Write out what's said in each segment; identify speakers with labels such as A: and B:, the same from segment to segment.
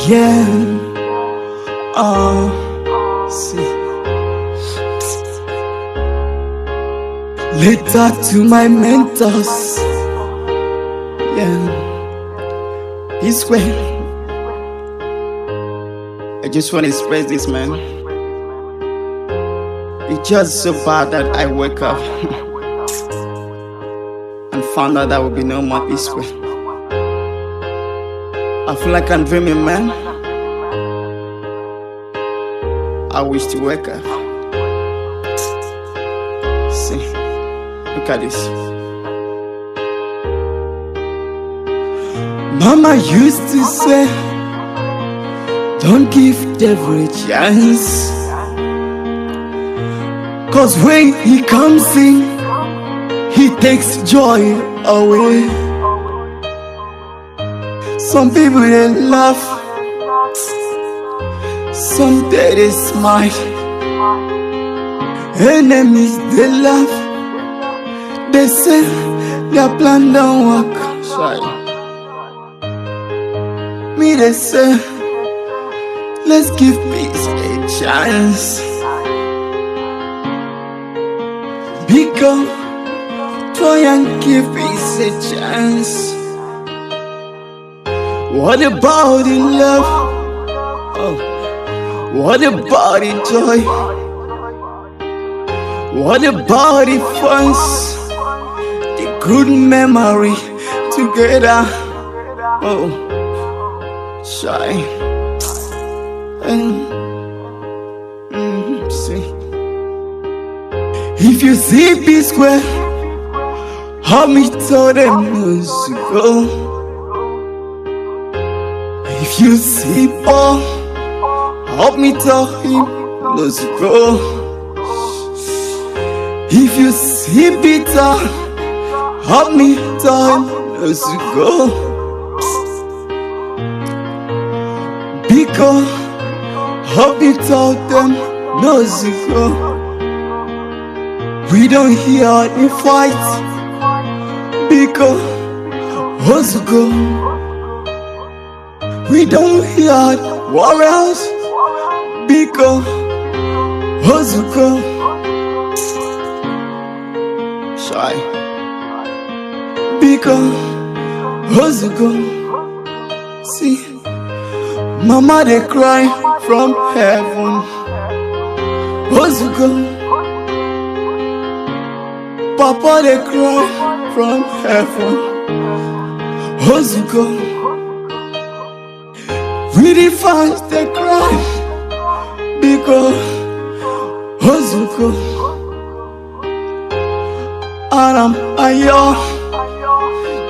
A: Yeah, see. Later to my mentors. Yeah, this way. I just want to express this, man. It's just so bad that I wake up and found out there will be no more this way. I feel like I'm dreaming, man. I wish to wake up. See, look at this. Mama used to say, don't give devil a chance, 'cause when he comes in, he takes joy away. Some people they laugh, some they smile. Enemies they laugh, they say their plan don't work. Sorry. Me they say, let's give peace a chance. Because try and give peace a chance. What about the love? Oh, what about the joy? What about the funs? The good memory together. Oh, shy. See. If you see P-Square, help me tell them to go. If you see Paul, help me tell him let's go. If you see Peter, help me tell him let's go. Because help me tell them let's go. We don't hear the fight. Because let's go. We don't hear warriors, because Hozuko shy, because Hozuko. See, Mama they cry from heaven, Hozuko. Papa they cry from heaven, Hozuko. Really fast they cry because Hozuko. Aram Ayo,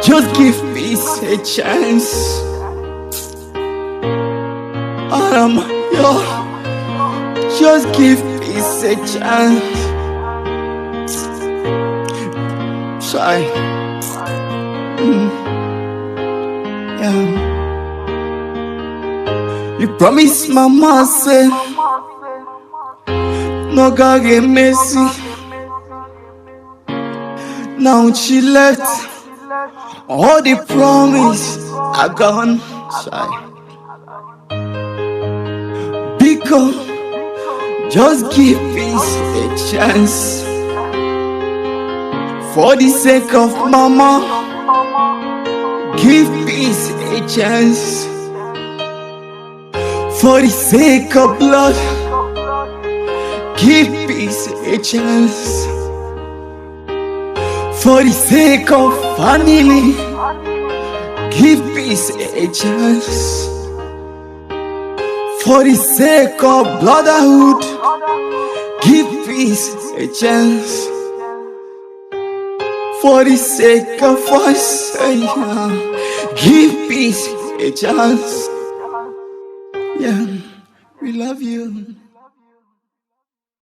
A: just give peace a chance. Aram Ayo, just give peace a chance. Shy. Yeah. You promised Mama say no God get messy. Now she left, all the promise are gone. Shy. Because just give peace a chance. For the sake of Mama, give peace a chance. For the sake of blood, give peace a chance. For the sake of family, give peace a chance. For the sake of brotherhood, give peace a chance. For the sake of us, give peace a chance. Yeah, we love you.